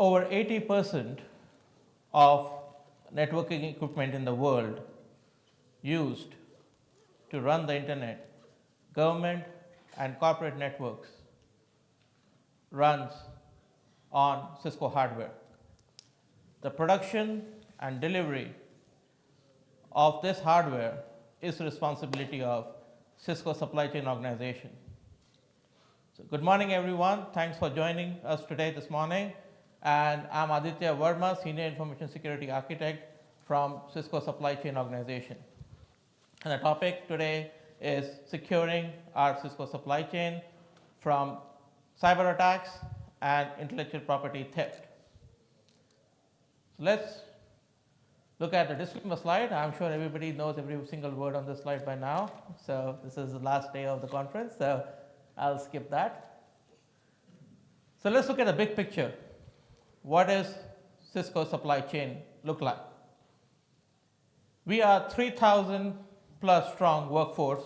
Over 80% of networking equipment in the world used to run the internet, government and corporate networks, runs on Cisco hardware. The production and delivery of this hardware is the responsibility of Cisco supply chain organization. So good morning, everyone. Thanks for joining us today this morning. And I'm Aditya Verma, Senior Information Security Architect from Cisco Supply Chain Organization. And the topic today is securing our Cisco supply chain from cyber attacks and intellectual property theft. So let's look at the disclaimer slide. I'm sure everybody knows every single word on this slide by now. So this is the last day of the conference, so I'll skip that. So let's look at the big picture. What does Cisco supply chain look like? We are 3,000 plus strong workforce,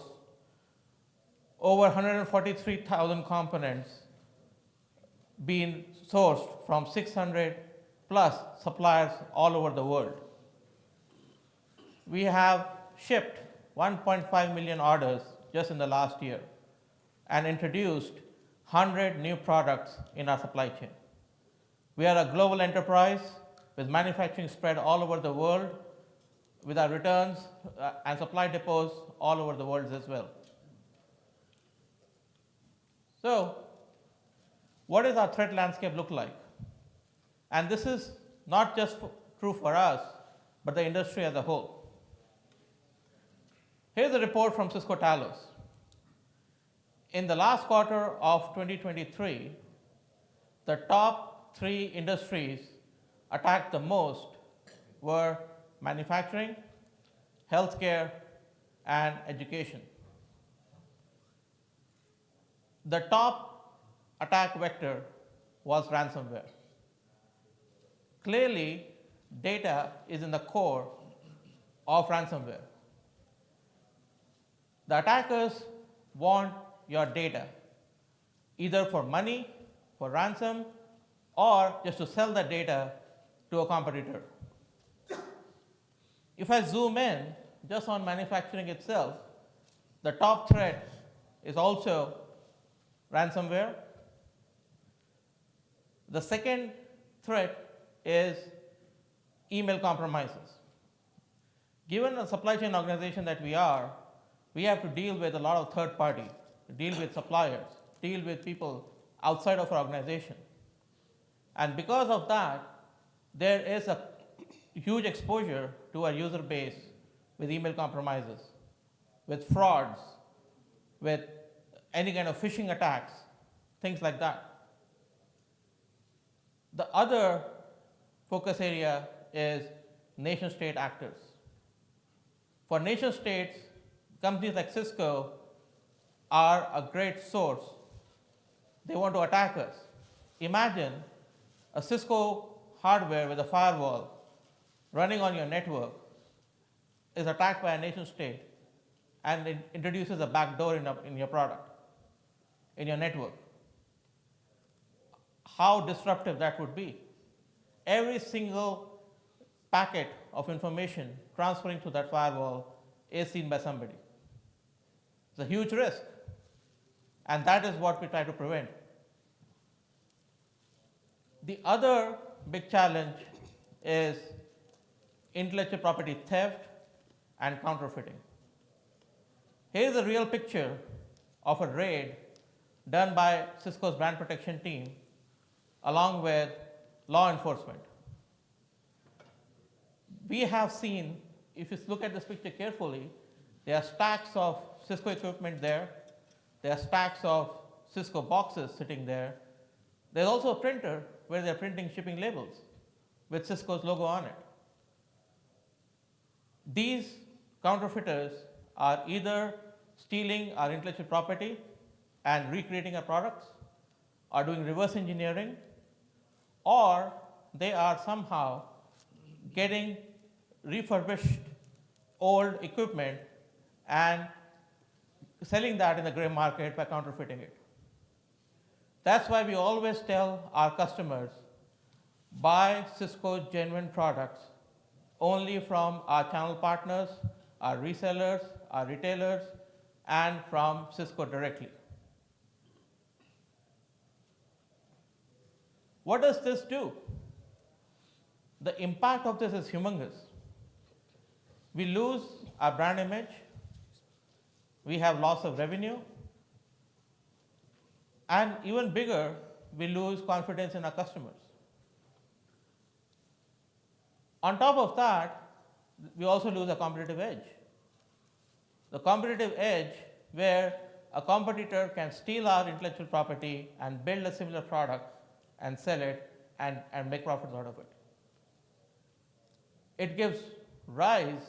over 143,000 components being sourced from 600 plus suppliers all over the world. We have shipped 1.5 million orders just in the last year and introduced 100 new products in our supply chain. We are a global enterprise with manufacturing spread all over the world, with our returns and supply depots all over the world as well. So, what does our threat landscape look like? And this is not just true for us, but the industry as a whole. Here's a report from Cisco Talos. In the last quarter of 2023, the top 3 industries attacked the most were manufacturing, healthcare, and education. The top attack vector was ransomware. Clearly, data is in the core of ransomware. The attackers want your data, either for money, for ransom, or just to sell the data to a competitor. If I zoom in just on manufacturing itself, the top threat is also ransomware. The second threat is email compromises. Given the supply chain organization that we are, we have to deal with a lot of third parties, deal with suppliers, deal with people outside of our organization. And because of that, there is a huge exposure to our user base with email compromises, with frauds, with any kind of phishing attacks, things like that. The other focus area is nation-state actors. For nation-states, companies like Cisco are a great source. They want to attack us. Imagine a Cisco hardware with a firewall running on your network is attacked by a nation state and it introduces a backdoor in your product, in your network. How disruptive that would be. Every single packet of information transferring through that firewall is seen by somebody. It's a huge risk, and that is what we try to prevent. The other big challenge is intellectual property theft and counterfeiting. Here's a real picture of a raid done by Cisco's brand protection team along with law enforcement. We have seen, if you look at this picture carefully, there are stacks of Cisco equipment there. There are stacks of Cisco boxes sitting there. There's also a printer where they're printing shipping labels with Cisco's logo on it. These counterfeiters are either stealing our intellectual property and recreating our products, or doing reverse engineering, or they are somehow getting refurbished old equipment and selling that in the gray market by counterfeiting it. That's why we always tell our customers, buy Cisco genuine products only from our channel partners, our resellers, our retailers, and from Cisco directly. What does this do? The impact of this is humongous. We lose our brand image, we have loss of revenue, and even bigger, we lose confidence in our customers. On top of that, we also lose a competitive edge. The competitive edge where a competitor can steal our intellectual property and build a similar product and sell it and make profits out of it. It gives rise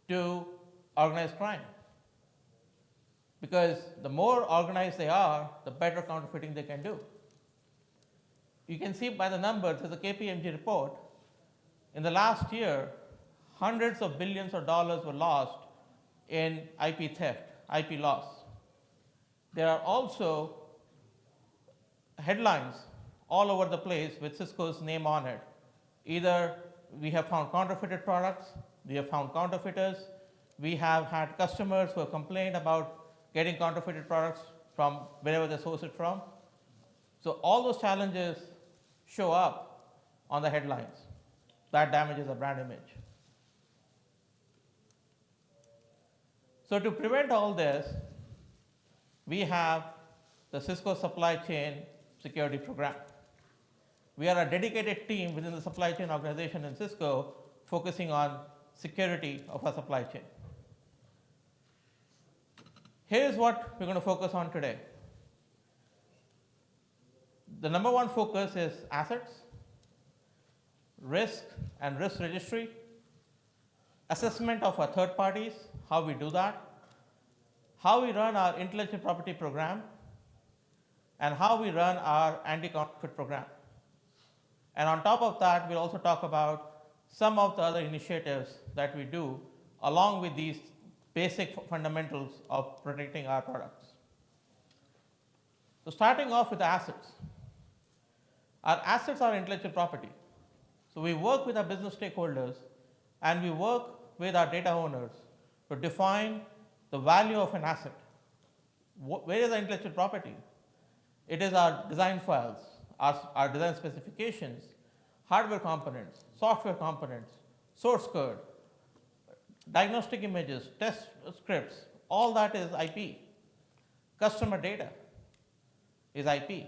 to organized crime, because the more organized they are, the better counterfeiting they can do. You can see by the numbers, there's a KPMG report. In the last year, hundreds of billions of dollars were lost in IP theft, IP loss. There are also headlines all over the place with Cisco's name on it. Either we have found counterfeited products, we have found counterfeiters, we have had customers who have complained about getting counterfeited products from wherever they source it from. So all those challenges show up on the headlines. That damages the brand image. So to prevent all this, we have the Cisco Supply Chain Security Program. We are a dedicated team within the supply chain organization in Cisco focusing on security of our supply chain. Here's what we're going to focus on today. The number one focus is assets, risk and risk registry, assessment of our third parties, how we do that, how we run our intellectual property program, and how we run our anti-counterfeit program. And on top of that, we'll also talk about some of the other initiatives that we do along with these basic fundamentals of protecting our products. So starting off with the assets. Our assets are intellectual property. So we work with our business stakeholders and we work with our data owners to define the value of an asset. Where is the intellectual property? It is our design files, our design specifications, hardware components, software components, source code, diagnostic images, test scripts, all that is IP. Customer data is IP.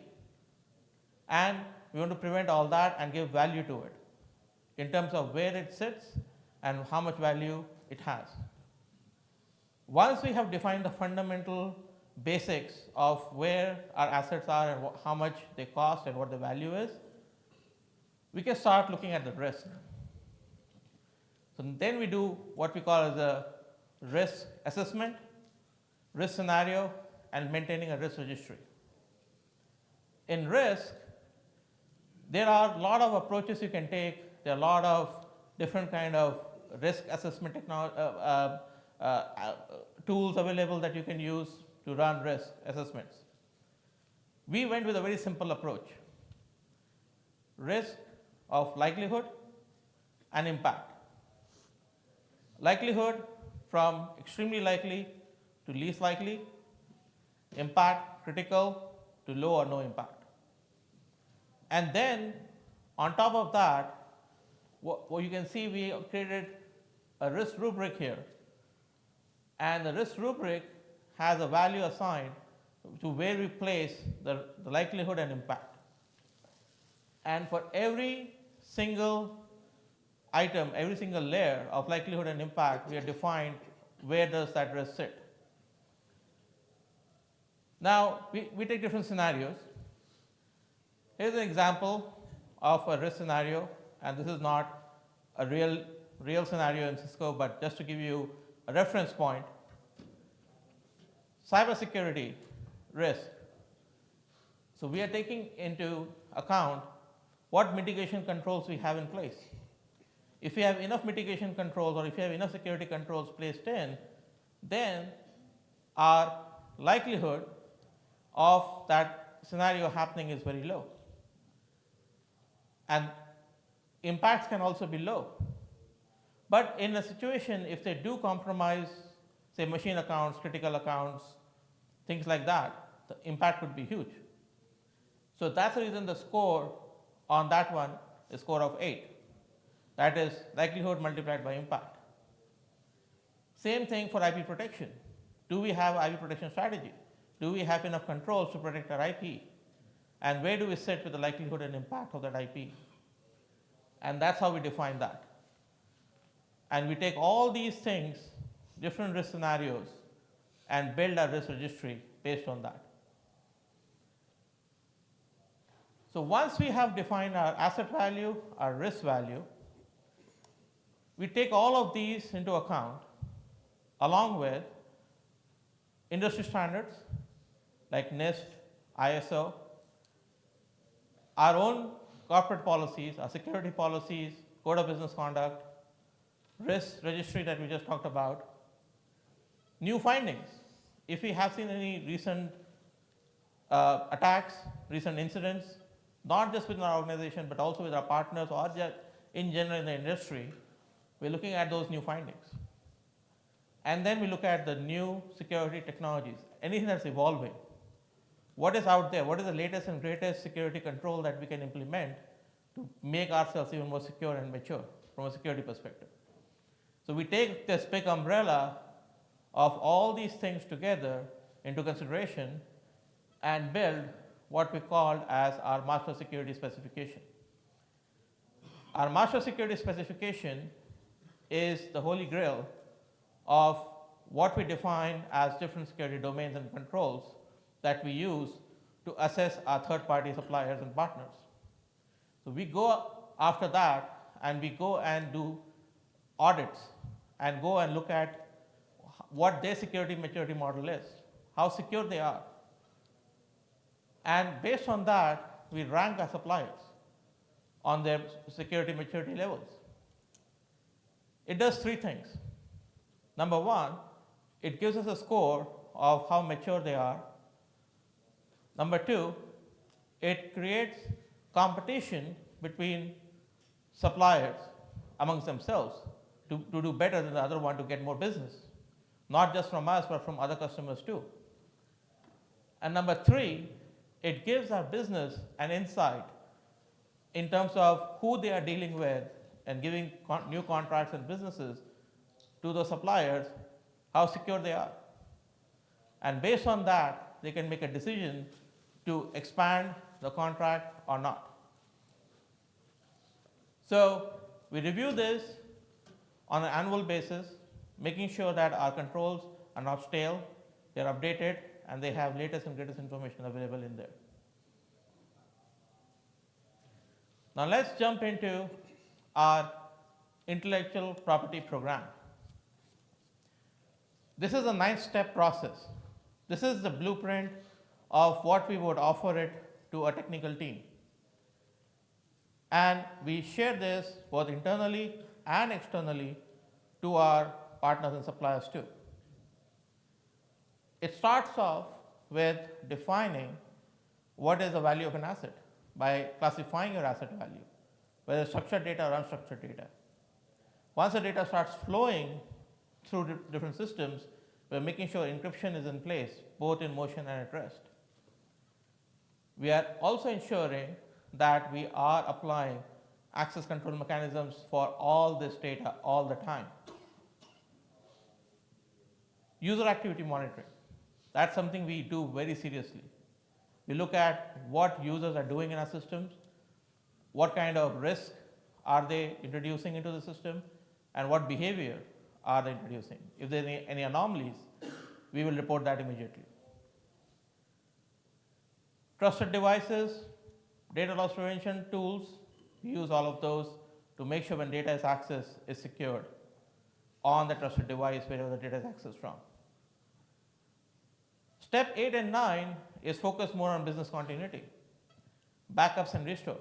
And we want to prevent all that and give value to it in terms of where it sits and how much value it has. Once we have defined the fundamental basics of where our assets are and how much they cost and what the value is, we can start looking at the risk. So then we do what we call as a risk assessment, risk scenario, and maintaining a risk registry. In risk, there are a lot of approaches you can take. There are a lot of different kind of risk assessment tools available that you can use to run risk assessments. We went with a very simple approach. Risk of likelihood and impact. Likelihood from extremely likely to least likely, impact critical to low or no impact. And then on top of that, what you can see, we created a risk rubric here. And the risk rubric has a value assigned to where we place the likelihood and impact. And for every single item, every single layer of likelihood and impact, we have defined where does that risk sit. Now, we take different scenarios. Here's an example of a risk scenario, and this is not a real scenario in Cisco, but just to give you a reference point. Cybersecurity risk. So we are taking into account what mitigation controls we have in place. If we have enough mitigation controls or if we have enough security controls placed in, then our likelihood of that scenario happening is very low. and impacts can also be low. But in a situation, if they do compromise, say, machine accounts, critical accounts, things like that, the impact would be huge. So that's the reason the score on that one is score of 8. That is likelihood multiplied by impact. Same thing for IP protection. Do we have IP protection strategy? Do we have enough controls to protect our IP? And where do we sit with the likelihood and impact of that IP? And that's how we define that. And we take all these things, different risk scenarios, and build our risk registry based on that. So once we have defined our asset value, our risk value, we take all of these into account along with industry standards like NIST, ISO, our own corporate policies, our security policies, code of business conduct, risk registry that we just talked about, new findings. If we have seen any recent attacks, recent incidents, not just within our organization, but also with our partners or just in general in the industry, we're looking at those new findings. And then we look at the new security technologies, anything that's evolving. What is out there? What is the latest and greatest security control that we can implement to make ourselves even more secure and mature from a security perspective? So we take this big umbrella of all these things together into consideration and build what we call as our master security specification. Our master security specification is the holy grail of what we define as different security domains and controls that we use to assess our third-party suppliers and partners. So we go after that and we go and do audits and go and look at what their security maturity model is, how secure they are. And based on that, we rank our suppliers on their security maturity levels. It does 3 things. Number 1, it gives us a score of how mature they are. Number 2, it creates competition between suppliers amongst themselves to do better than the other one to get more business, not just from us, but from other customers too. And number 3, it gives our business an insight in terms of who they are dealing with and giving new contracts and businesses to those suppliers, how secure they are. And based on that, they can make a decision to expand the contract or not. So we review this on an annual basis, making sure that our controls are not stale, they're updated, and they have latest and greatest information available in there. Now let's jump into our intellectual property program. This is a 9-step process. This is the blueprint of what we would offer it to a technical team. And we share this both internally and externally to our partners and suppliers too. It starts off with defining what is the value of an asset by classifying your asset value, whether structured data or unstructured data. Once the data starts flowing through different systems, we're making sure encryption is in place, both in motion and at rest. We are also ensuring that we are applying access control mechanisms for all this data all the time. User activity monitoring. That's something we do very seriously. We look at what users are doing in our systems, what kind of risk are they introducing into the system, and what behavior are they introducing. If there are any anomalies, we will report that immediately. Trusted devices, data loss prevention tools, we use all of those to make sure when data is accessed is secured on the trusted device wherever the data is accessed from. Step 8 and 9 is focused more on business continuity, backups and restore.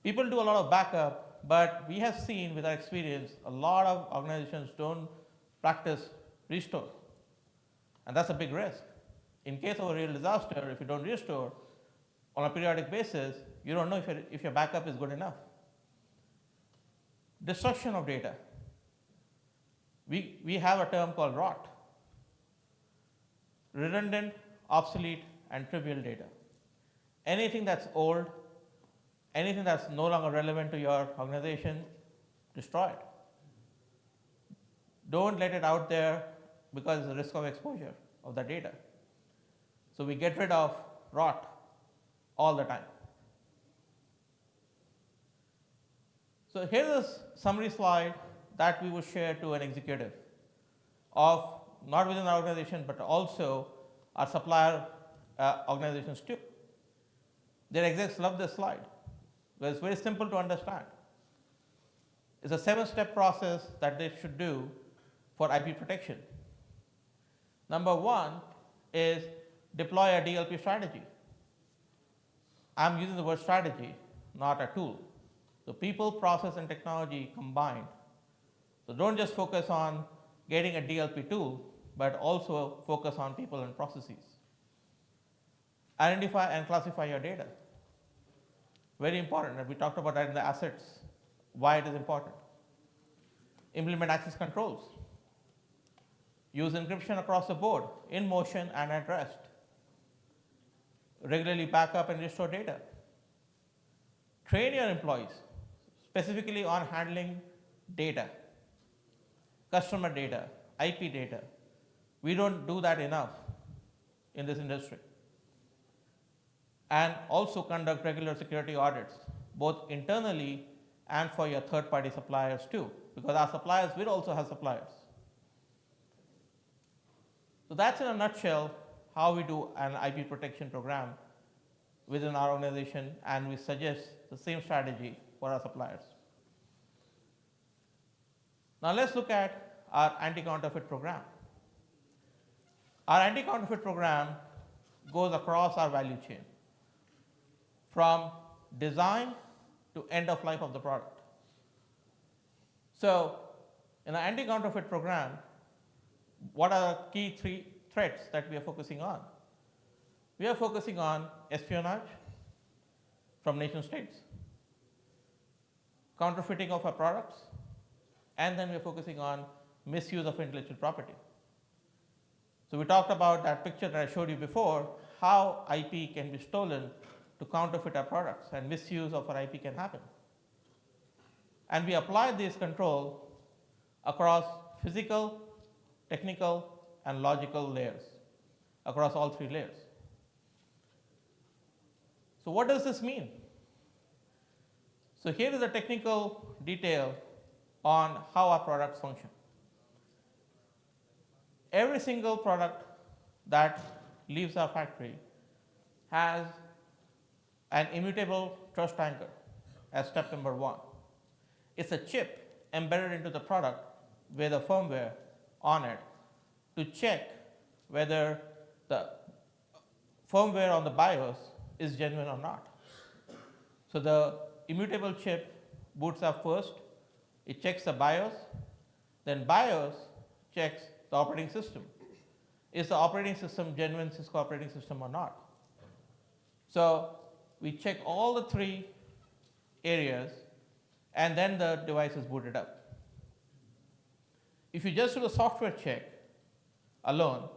People do a lot of backup, but we have seen with our experience, a lot of organizations don't practice restore. And that's a big risk. In case of a real disaster, if you don't restore on a periodic basis, You don't know if your backup is good enough. Destruction of data. We have a term called rot. Redundant, obsolete, and trivial data. Anything that's old, anything that's no longer relevant to your organization, destroy it. Don't let it out there because of the risk of exposure of the data. So we get rid of rot all the time. So here's a summary slide that we would share to an executive of not within our organization, but also our supplier organizations too. Their execs love this slide because it's very simple to understand. It's a 7-step process that they should do for IP protection. Number 1 is deploy a DLP strategy. I'm using the word strategy, not a tool. So people, process, and technology combined. So don't just focus on getting a DLP tool, but also focus on people and processes. Identify and classify your data. Very important, and we talked about that in the assets, why it is important. Implement access controls. Use encryption across the board, in motion and at rest. Regularly back up and restore data. Train your employees, specifically on handling data, customer data, IP data. We don't do that enough in this industry. And also conduct regular security audits, both internally and for your third-party suppliers too, because our suppliers will also have suppliers. So that's in a nutshell how we do an IP protection program within our organization, and we suggest the same strategy for our suppliers. Now let's look at our anti-counterfeit program. Our anti-counterfeit program goes across our value chain, from design to end of life of the product. So in our anti-counterfeit program, what are the key 3 threats that we are focusing on? We are focusing on espionage from nation states, counterfeiting of our products, and then we are focusing on misuse of intellectual property. So we talked about that picture that I showed you before, how IP can be stolen to counterfeit our products, and misuse of our IP can happen. And we apply this control across physical, technical, and logical layers, across all 3 layers. So what does this mean? So here is a technical detail on how our products function. Every single product that leaves our factory has an immutable trust anchor as step number 1. It's a chip embedded into the product with a firmware on it to check whether the firmware on the BIOS is genuine or not. So the immutable chip boots up first, it checks the BIOS, then BIOS checks the operating system. Is the operating system genuine Cisco operating system or not? So we check all the 3 areas, and then the device is booted up. If you just do a software check alone,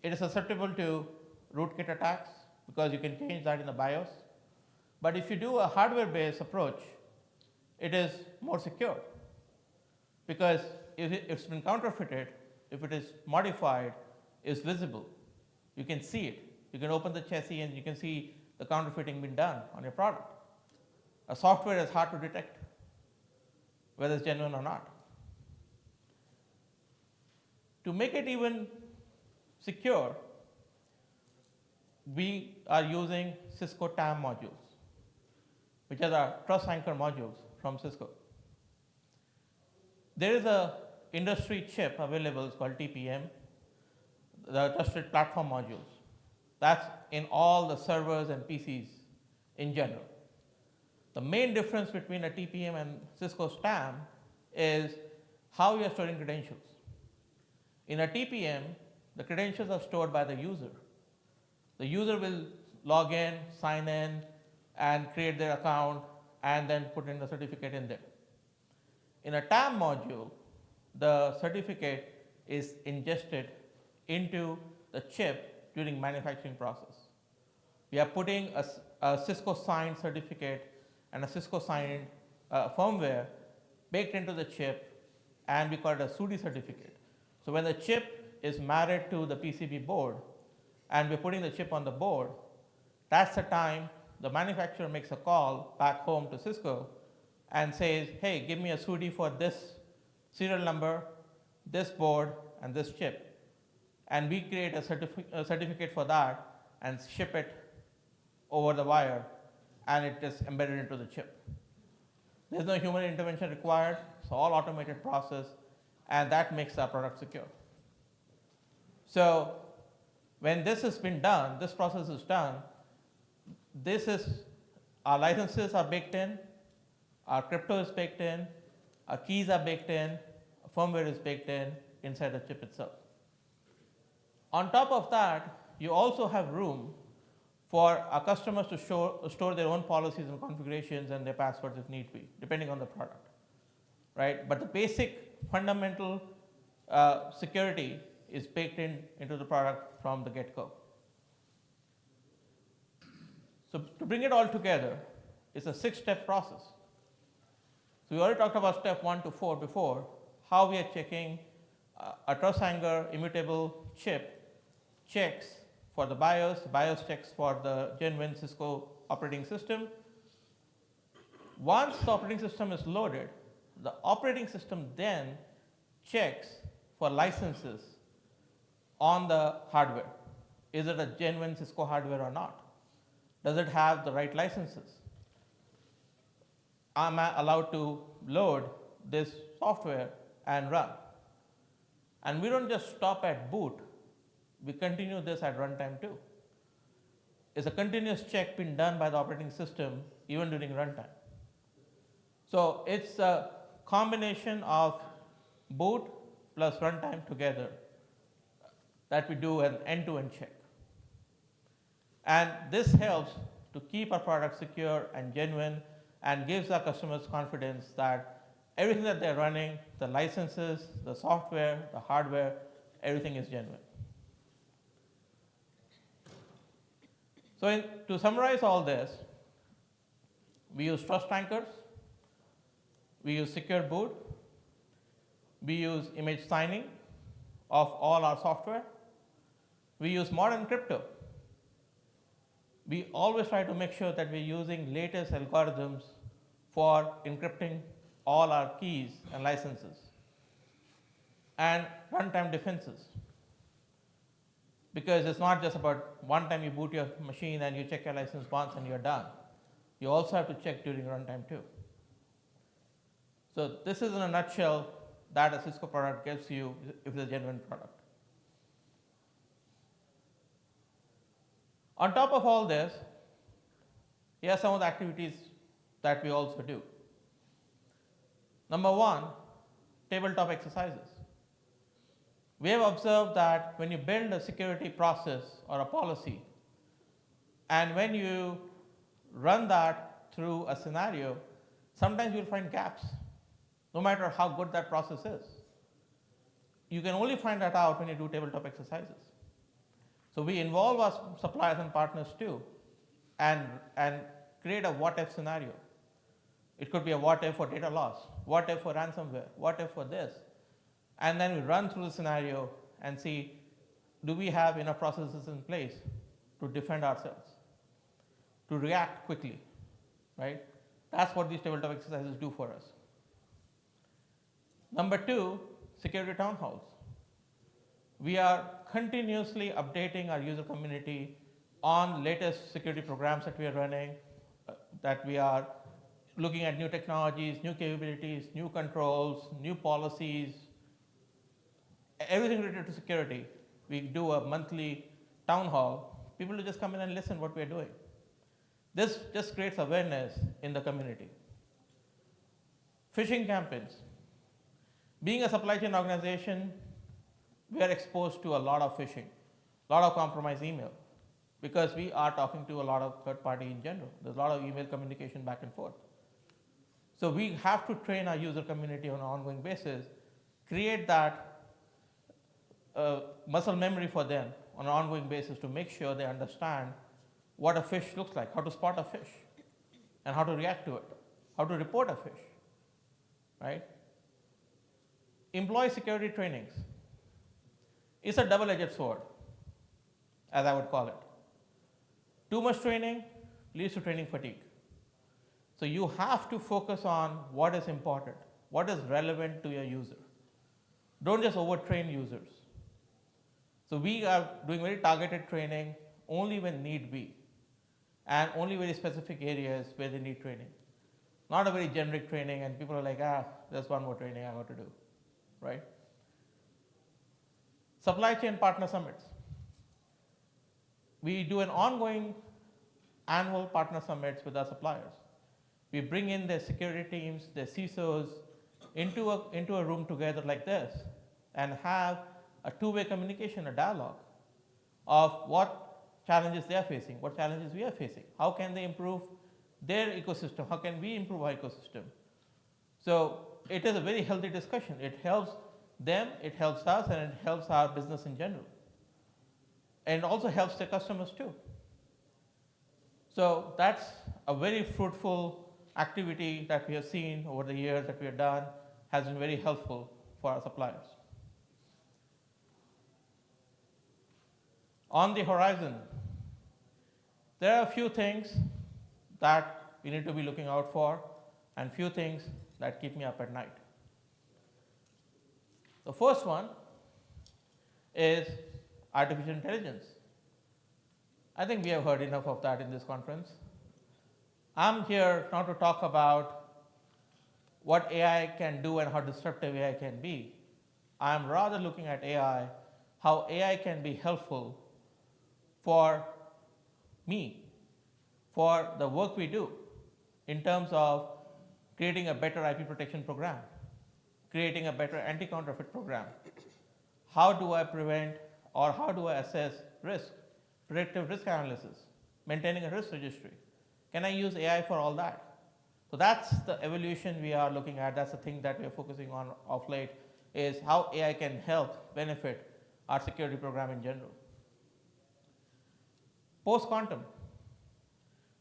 it is susceptible to rootkit attacks because you can change that in the BIOS. But if you do a hardware-based approach, it is more secure, because if it's been counterfeited, if it is modified, it's visible. You can see it. You can open the chassis and you can see the counterfeiting being done on your product. A software is hard to detect whether it's genuine or not. To make it even secure, we are using Cisco TAM modules, which are the trust anchor modules from Cisco. There is a industry chip available, it's called TPM, the Trusted Platform Modules. That's in all the servers and PCs in general. The main difference between a TPM and Cisco's TAM is how you are storing credentials. In a TPM, the credentials are stored by the user. The user will log in, sign in, and create their account and then put in the certificate in there. In a TAM module, the certificate is ingested into the chip during manufacturing process. We are putting a Cisco signed certificate and a Cisco signed firmware baked into the chip, and we call it a SUDI certificate. So when the chip is married to the PCB board and we're putting the chip on the board, that's the time the manufacturer makes a call back home to Cisco and says, hey, give me a SUDI for this serial number, this board, and this chip. And we create a certificate for that and ship it over the wire, and it is embedded into the chip. There's no human intervention required. It's all automated process, and that makes our product secure. So when this has been done, this process is done, our licenses are baked in, our crypto is baked in, our keys are baked in, firmware is baked in inside the chip itself. On top of that, you also have room for our customers to store their own policies and configurations and their passwords if need be, depending on the product, right? But the basic fundamental security is baked into the product from the get-go. So to bring it all together, it's a 6-step process. So we already talked about step 1 to 4 before, how we are checking a trust hanger immutable chip checks for the BIOS checks for the genuine Cisco operating system. Once the operating system is loaded, the operating system then checks for licenses on the hardware. Is it a genuine Cisco hardware or not? Does it have the right licenses? Am I allowed to load this software and run? And we don't just stop at boot. We continue this at runtime too. It's a continuous check being done by the operating system even during runtime. So it's a combination of boot plus runtime together that we do an end-to-end check. And this helps to keep our product secure and genuine and gives our customers confidence that everything that they're running, the licenses, the software, the hardware, everything is genuine. So to summarize all this, we use trust anchors, we use secure boot, we use image signing of all our software, we use modern crypto. We always try to make sure that we're using latest algorithms for encrypting all our keys and licenses, and runtime defenses. Because it's not just about one time you boot your machine and you check your license once and you're done. You also have to check during runtime too. So this is in a nutshell that a Cisco product gives you if it's a genuine product. On top of all this, here are some of the activities that we also do. Number 1, tabletop exercises. We have observed that when you build a security process or a policy, and when you run that through a scenario, sometimes you'll find gaps, no matter how good that process is. You can only find that out when you do tabletop exercises. So we involve our suppliers and partners too, and create a what-if scenario. It could be a what-if for data loss, what-if for ransomware, what-if for this. And then we run through the scenario and see, do we have enough processes in place to defend ourselves, to react quickly, right? That's what these tabletop exercises do for us. Number 2, security town halls. We are continuously updating our user community on latest security programs that we are running, that we are looking at new technologies, new capabilities, new controls, new policies, everything related to security. We do a monthly town hall. People will just come in and listen what we are doing. This just creates awareness in the community. Phishing campaigns. Being a supply chain organization, we are exposed to a lot of phishing, a lot of compromised email. because we are talking to a lot of third party in general. There's a lot of email communication back and forth. So we have to train our user community on an ongoing basis, create that muscle memory for them on an ongoing basis to make sure they understand what a fish looks like, how to spot a fish, and how to react to it, how to report a fish, right? Employee security trainings is a double-edged sword, as I would call it. Too much training leads to training fatigue. So you have to focus on what is important, what is relevant to your user. Don't just overtrain users. So we are doing very targeted training only when need be, and only very specific areas where they need training. Not a very generic training and people are like, there's one more training I got to do, right? Supply chain partner summits. We do an ongoing annual partner summits with our suppliers. We bring in their security teams, their CISOs into a room together like this and have a two-way communication, a dialogue of what challenges they are facing, what challenges we are facing, how can they improve their ecosystem, how can we improve our ecosystem. So it is a very healthy discussion. It helps them, it helps us, and it helps our business in general. And it also helps their customers too. So that's a very fruitful activity that we have seen over the years that we have done, has been very helpful for our suppliers. On the horizon, there are a few things that we need to be looking out for and few things that keep me up at night. The first one is artificial intelligence. I think we have heard enough of that in this conference. I'm here not to talk about what AI can do and how disruptive AI can be. I'm rather looking at AI, how AI can be helpful for me, for the work we do in terms of creating a better IP protection program, creating a better anti-counterfeit program. How do I prevent or how do I assess risk, predictive risk analysis, maintaining a risk registry? Can I use AI for all that? So that's the evolution we are looking at. That's the thing that we are focusing on of late, is how AI can help benefit our security program in general. Post-quantum.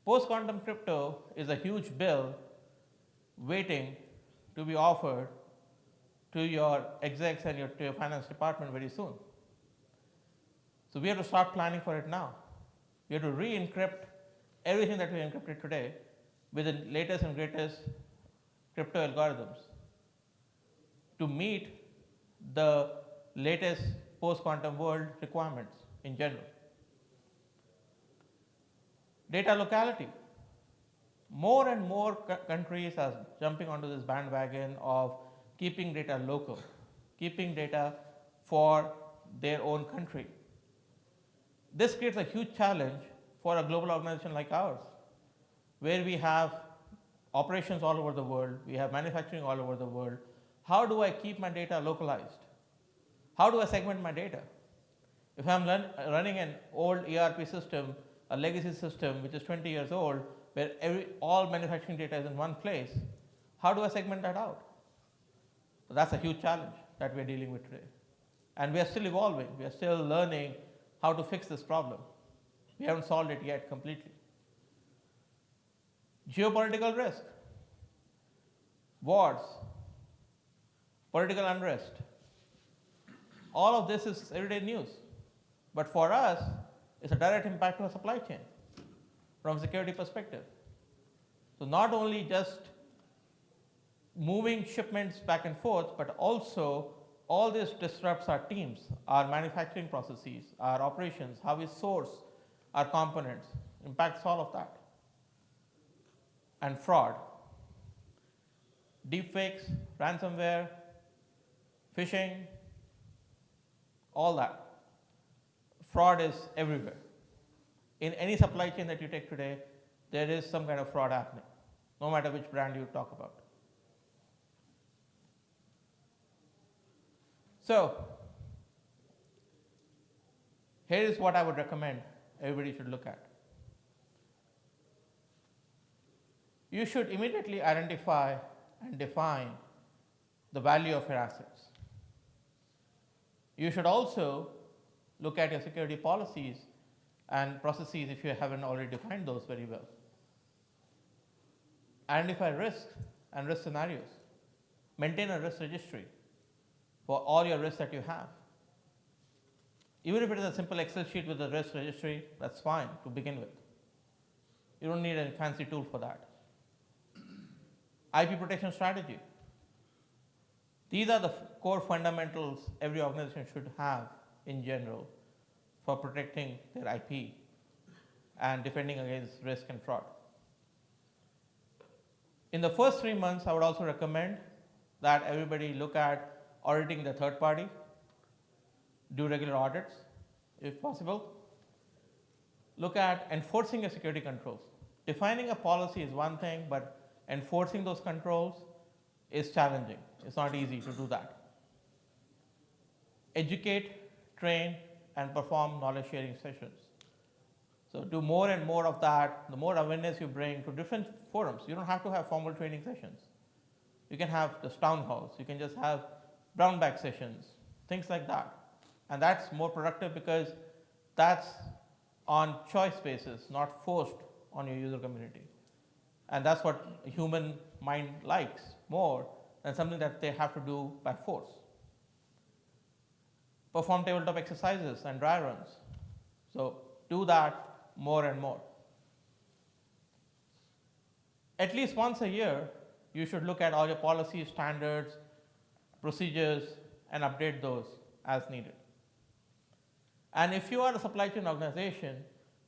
Post-quantum crypto is a huge bill waiting to be offered to your execs and to your finance department very soon. So we have to start planning for it now. We have to re-encrypt everything that we encrypted today with the latest and greatest crypto algorithms to meet the latest post-quantum world requirements in general. Data locality. More and more countries are jumping onto this bandwagon of keeping data local, keeping data for their own country. This creates a huge challenge for a global organization like ours, where we have operations all over the world, we have manufacturing all over the world. How do I keep my data localized? How do I segment my data? If I'm running an old ERP system, a legacy system which is 20 years old, where all manufacturing data is in one place, how do I segment that out? So that's a huge challenge that we're dealing with today. And we are still evolving. We are still learning how to fix this problem. We haven't solved it yet completely. Geopolitical risk, wars, political unrest. All of this is everyday news. But for us, it's a direct impact to our supply chain from a security perspective. So not only just moving shipments back and forth, but also all this disrupts our teams, our manufacturing processes, our operations, how we source our components, impacts all of that. And fraud, deepfakes, ransomware, phishing, all that. Fraud is everywhere. In any supply chain that you take today, there is some kind of fraud happening, no matter which brand you talk about. So, here is what I would recommend everybody should look at. You should immediately identify and define the value of your assets. You should also look at your security policies and processes if you haven't already defined those very well. Identify risks and risk scenarios. Maintain a risk registry for all your risks that you have. Even if it is a simple Excel sheet with a risk registry, that's fine to begin with. You don't need a fancy tool for that. IP protection strategy. These are the core fundamentals every organization should have in general for protecting their IP and defending against risk and fraud. In the first 3 months, I would also recommend that everybody look at auditing the third party, do regular audits if possible. Look at enforcing your security controls. Defining a policy is one thing, but enforcing those controls is challenging. It's not easy to do that. Educate, train, and perform knowledge sharing sessions. So do more and more of that. The more awareness you bring to different forums, you don't have to have formal training sessions. You can have just town halls. You can just have brown bag sessions, things like that. And that's more productive because that's on choice basis, not forced on your user community. And that's what a human mind likes more than something that they have to do by force. Perform tabletop exercises and dry runs. So do that more and more. At least once a year, you should look at all your policies, standards, procedures, and update those as needed. And if you are a supply chain organization,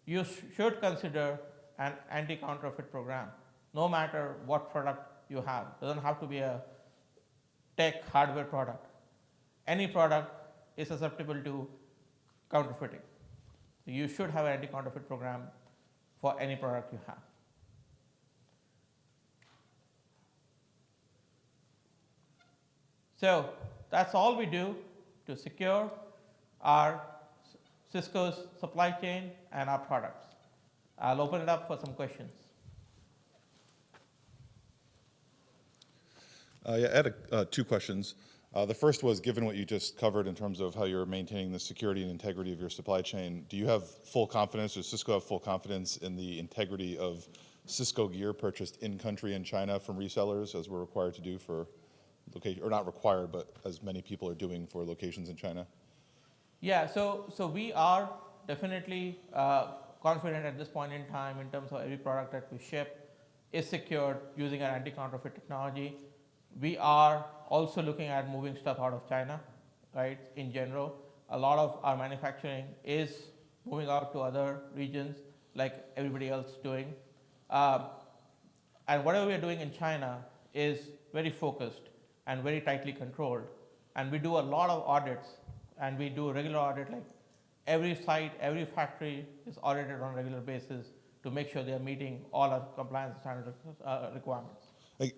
you should consider an anti-counterfeit program, no matter what product you have. It doesn't have to be a tech hardware product. Any product is susceptible to counterfeiting. So you should have an anti-counterfeit program for any product you have. So that's all we do to secure our Cisco's supply chain and our products. I'll open it up for some questions. I had two questions. The first was, given what you just covered in terms of how you're maintaining the security and integrity of your supply chain, do you have full confidence, or Cisco have full confidence in the integrity of Cisco gear purchased in country in China from resellers, as we're required to do for location, or not required, but as many people are doing for locations in China? Yeah, so we are definitely confident at this point in time in terms of every product that we ship is secured using our anti-counterfeit technology. We are also looking at moving stuff out of China, right? In general, a lot of our manufacturing is moving out to other regions like everybody else doing. And whatever we are doing in China is very focused and very tightly controlled. And we do a lot of audits, and we do a regular audit, like every site, every factory is audited on a regular basis to make sure they are meeting all our compliance standard requirements.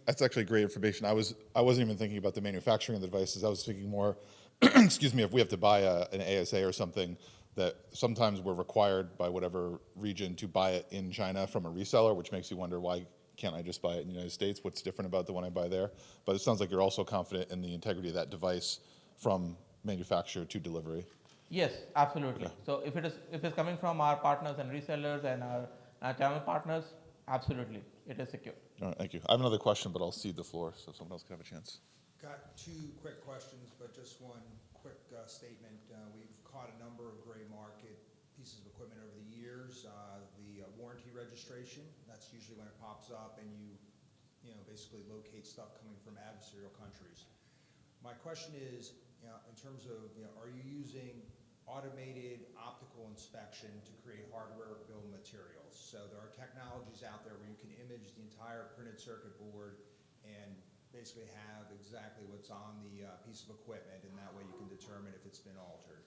That's actually great information. I wasn't even thinking about the manufacturing of the devices. I was thinking more, excuse me, if we have to buy an ASA or something, that sometimes we're required by whatever region to buy it in China from a reseller, which makes you wonder, why can't I just buy it in the United States? What's different about the one I buy there? But it sounds like you're also confident in the integrity of that device from manufacturer to delivery. Yes, absolutely. Okay. So if it's coming from our partners and resellers and our channel partners, absolutely, it is secure. All right, thank you. I have another question, but I'll cede the floor so someone else can have a chance. Got two quick questions, but just one quick statement. We've caught a number of gray market pieces of equipment over the years. The warranty registration, that's usually when it pops up and you basically locate stuff coming from adversarial countries. My question is, in terms of, are you using automated optical inspection to create hardware bill of materials? So there are technologies out there where you can image the entire printed circuit board and basically have exactly what's on the piece of equipment, and that way you can determine if it's been altered.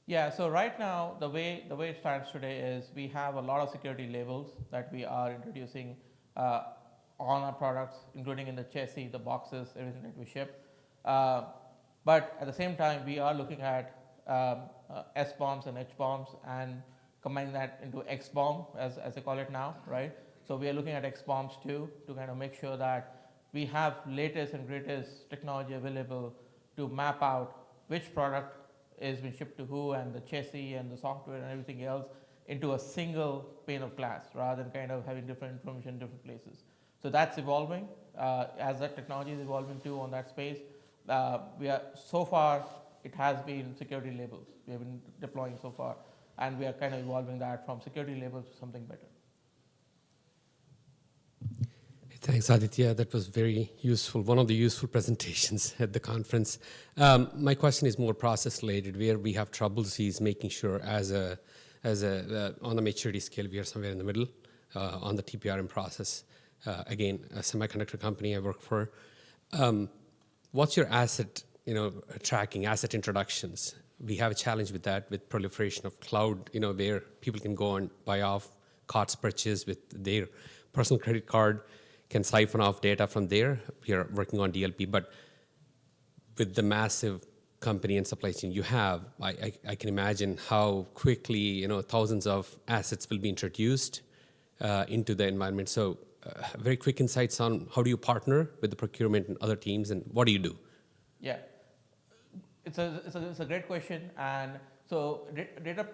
Yeah, so right now, the way it stands today is we have a lot of security labels that we are introducing on our products, including in the chassis, the boxes, everything that we ship. But at the same time, we are looking at SBOMs and HBOMs and combining that into XBOM, as I call it now, right? So we are looking at XBOMs too, to kind of make sure that we have latest and greatest technology available to map out which product is being shipped to who, and the chassis and the software and everything else into a single pane of glass, rather than kind of having different information in different places. So that's evolving as that technology is evolving too on that space. So far it has been security labels we have been deploying so far, and we are kind of evolving that from security labels to something better. Thanks, Aditya. That was very useful. One of the useful presentations at the conference. My question is more process related. Where we have troubles is making sure on the maturity scale, we are somewhere in the middle on the TPRM process. Again, a semiconductor company I work for. What's your asset, tracking, asset introductions? We have a challenge with that, with proliferation of cloud, where people can go and buy off cards purchased with their personal credit card, can siphon off data from there. We are working on DLP, but with the massive company and supply chain you have, I can imagine how quickly, thousands of assets will be introduced into the environment. So very quick insights on how do you partner with the procurement and other teams, and what do you do? Yeah, it's a great question. And so data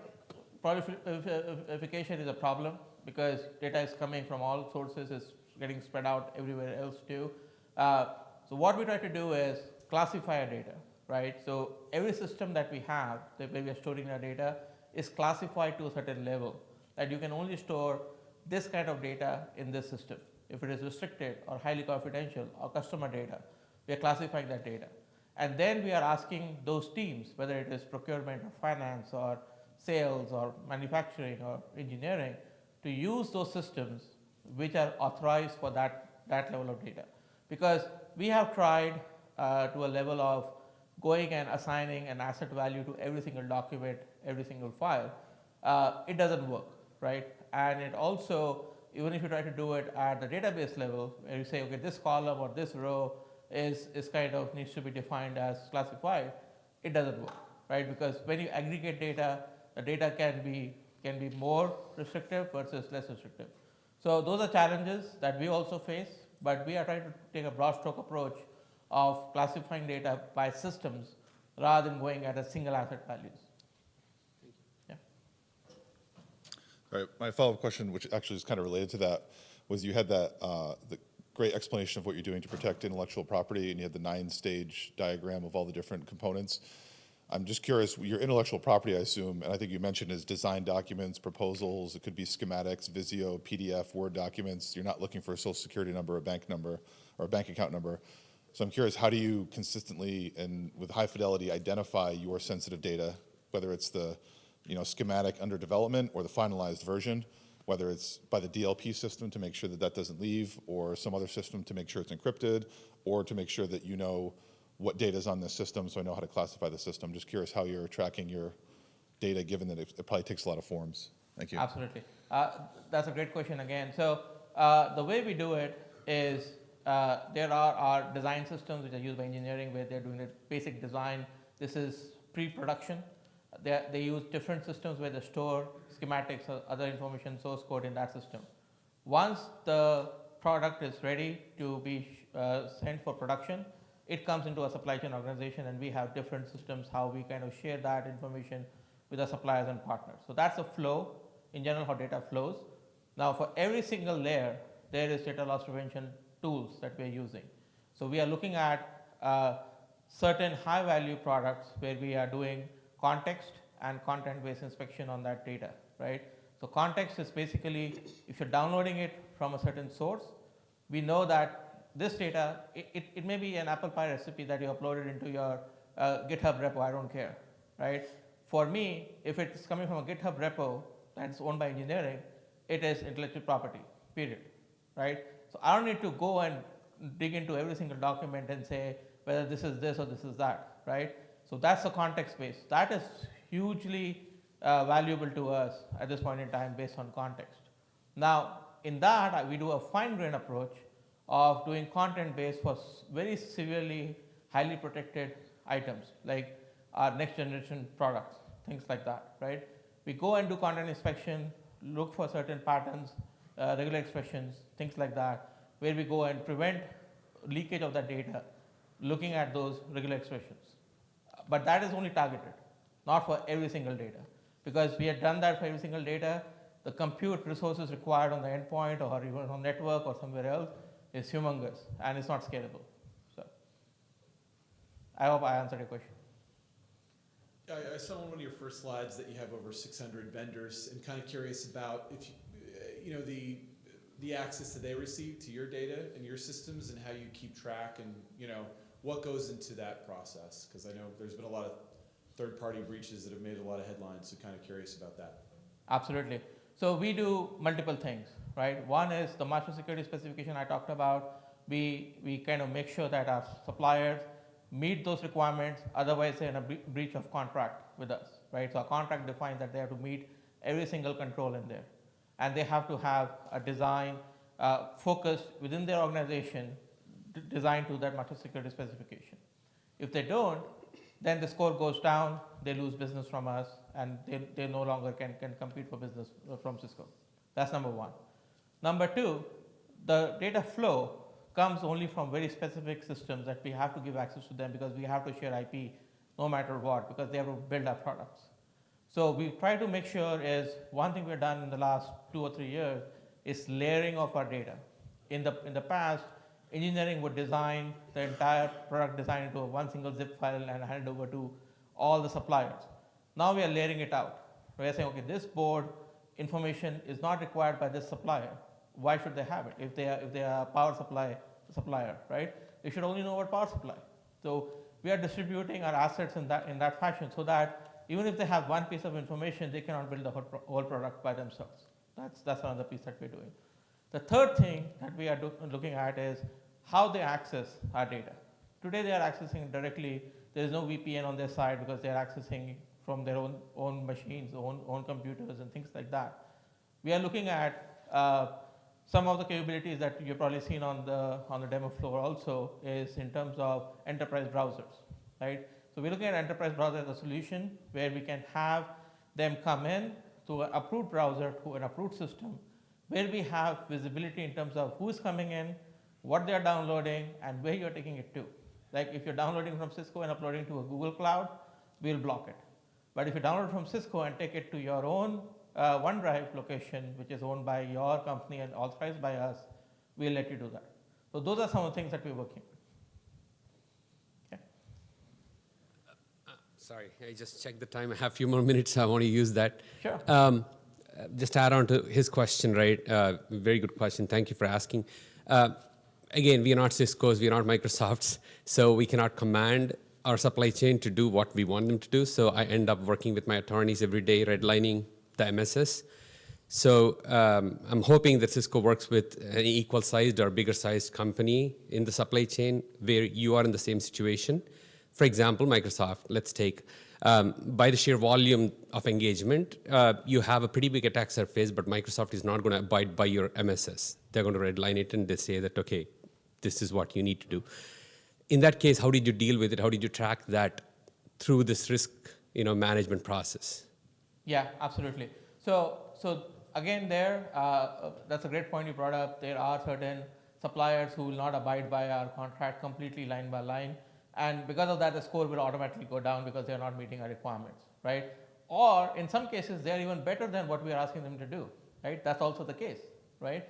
proliferation is a problem because data is coming from all sources, is getting spread out everywhere else too. So what we try to do is classify our data, right? So every system that we have, the way we are storing our data, is classified to a certain level that you can only store this kind of data in this system. If it is restricted or highly confidential or customer data, we are classifying that data. And then we are asking those teams, whether it is procurement or finance or sales or manufacturing or engineering, to use those systems which are authorized for that level of data. Because we have tried to a level of going and assigning an asset value to every single document, every single file. It doesn't work, right? And it also, even if you try to do it at the database level, where you say, okay, this column or this row is kind of needs to be defined as classified, it doesn't work, right? Because when you aggregate data, the data can be more restrictive versus less restrictive. So those are challenges that we also face, but we are trying to take a broad stroke approach of classifying data by systems rather than going at a single asset values. Yeah. All right, my follow-up question, which actually is kind of related to that, was you had that the great explanation of what you're doing to protect intellectual property, and you had the 9-stage diagram of all the different components. I'm just curious, your intellectual property, I assume, and I think you mentioned, is design documents, proposals, it could be schematics, Visio, PDF, Word documents. You're not looking for a social security number, a bank number, or a bank account number. So I'm curious, how do you consistently and with high fidelity identify your sensitive data, whether it's the schematic under development or the finalized version, whether it's by the DLP system to make sure that that doesn't leave, or some other system to make sure it's encrypted, or to make sure that you know what data is on this system so I know how to classify the system. I'm just curious how you're tracking your data, given that it probably takes a lot of forms. Thank you. Absolutely. That's a great question again. So the way we do it is there are our design systems which are used by engineering, where they're doing the basic design. This is pre-production. They use different systems where they store schematics or other information, source code in that system. Once the product is ready to be sent for production, it comes into a supply chain organization, and we have different systems how we kind of share that information with our suppliers and partners. So that's a flow, in general, how data flows. Now for every single layer, there is data loss prevention tools that we are using. So we are looking at certain high value products where we are doing context and content based inspection on that data, right? So context is basically, if you're downloading it from a certain source, we know that this data, it may be an apple pie recipe that you uploaded into your GitHub repo, I don't care, right? For me, if it's coming from a GitHub repo that's owned by engineering, it is intellectual property, period, right? So I don't need to go and dig into every single document and say whether this is this or this is that, right? So that's the context base. That is hugely valuable to us at this point in time based on context. Now, in that, we do a fine-grained approach of doing content based for very severely highly protected items like our next generation products, things like that, right? We go and do content inspection, look for certain patterns, regular expressions, things like that, where we go and prevent leakage of that data, looking at those regular expressions. But that is only targeted, not for every single data. Because we had done that for every single data, the compute resources required on the endpoint or even on network or somewhere else is humongous and it's not scalable. So I hope I answered your question. I saw on one of your first slides that you have over 600 vendors, and kind of curious about if you know the access that they receive to your data and your systems, and how you keep track, and what goes into that process. Because I know there's been a lot of third-party breaches that have made a lot of headlines, so kind of curious about that. Absolutely. So we do multiple things, right? One is the master security specification I talked about. We kind of make sure that our suppliers meet those requirements, otherwise they're in a breach of contract with us, right? So our contract defines that they have to meet every single control in there. And they have to have a design focused within their organization designed to that master security specification. If they don't, then the score goes down, they lose business from us, and they no longer can compete for business from Cisco. That's number one. Number two, the data flow comes only from very specific systems that we have to give access to them, because we have to share IP no matter what, because they have to build our products. So we try to make sure is, one thing we've done in the last 2 or 3 years is layering of our data. In the past, engineering would design the entire product design into one single zip file and hand it over to all the suppliers. Now we are layering it out. We are saying, okay, this board information is not required by this supplier. Why should they have it? If they are a power supply supplier, right? They should only know about power supply. So we are distributing our assets in that fashion, so that even if they have one piece of information, they cannot build the whole product by themselves. That's another piece that we're doing. The third thing that we are looking at is how they access our data. Today they are accessing directly. There is no VPN on their side, because they are accessing from their own machines, own computers, and things like that. We are looking at some of the capabilities that you've probably seen on the demo floor also is in terms of enterprise browsers, right? So we're looking at enterprise browser as a solution where we can have them come in to an approved browser, to an approved system, where we have visibility in terms of who is coming in, what they are downloading, and where you're taking it to. Like if you're downloading from Cisco and uploading to a Google Cloud, we'll block it. But if you download from Cisco and take it to your own OneDrive location, which is owned by your company and authorized by us, we'll let you do that. So those are some of the things that we're working on. Okay. Sorry, I just checked the time. I have a few more minutes. I want to use that. Sure. Just add on to his question, right? Very good question. Thank you for asking. Again, we are not Cisco's, we are not Microsoft's, so we cannot command our supply chain to do what we want them to do. So I end up working with my attorneys every day, redlining the MSS. So I'm hoping that Cisco works with an equal-sized or bigger-sized company in the supply chain where you are in the same situation. For example, Microsoft, let's take, by the sheer volume of engagement, you have a pretty big attack surface, but Microsoft is not going to abide by your MSS. They're going to redline it and they say that, okay, this is what you need to do. In that case, how did you deal with it? How did you track that through this risk management process? Yeah, absolutely. So again, that's a great point you brought up. There are certain suppliers who will not abide by our contract completely line by line. And because of that, the score will automatically go down because they're not meeting our requirements, right? Or in some cases, they're even better than what we are asking them to do, right? That's also the case, right?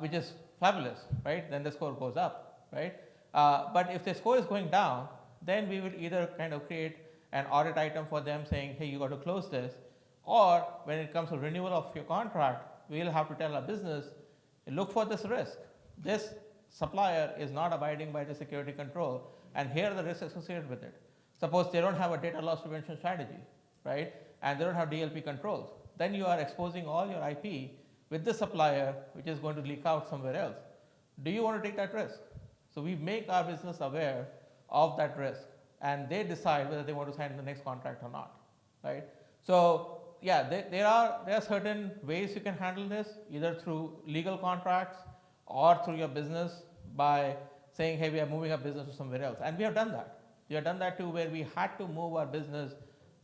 Which is fabulous, right? Then the score goes up, right? But if the score is going down, then we will either kind of create an audit item for them saying, hey, you got to close this. Or when it comes to renewal of your contract, we'll have to tell our business, look for this risk. This supplier is not abiding by the security control, and here are the risks associated with it. Suppose they don't have a data loss prevention strategy, right? And they don't have DLP controls. Then you are exposing all your IP with the supplier, which is going to leak out somewhere else. Do you want to take that risk? So we make our business aware of that risk, and they decide whether they want to sign the next contract or not, right? So yeah, there are certain ways you can handle this, either through legal contracts or through your business by saying, hey, we are moving our business to somewhere else. And we have done that. We have done that too, where we had to move our business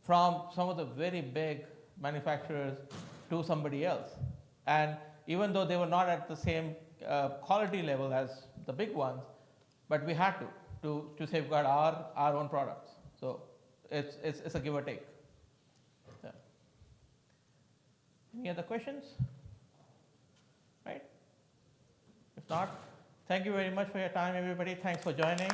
from some of the very big manufacturers to somebody else. And even though they were not at the same quality level as the big ones, but we had to safeguard our own products. So it's a give or take. Yeah. Any other questions? Right? If not, thank you very much for your time, everybody. Thanks for joining.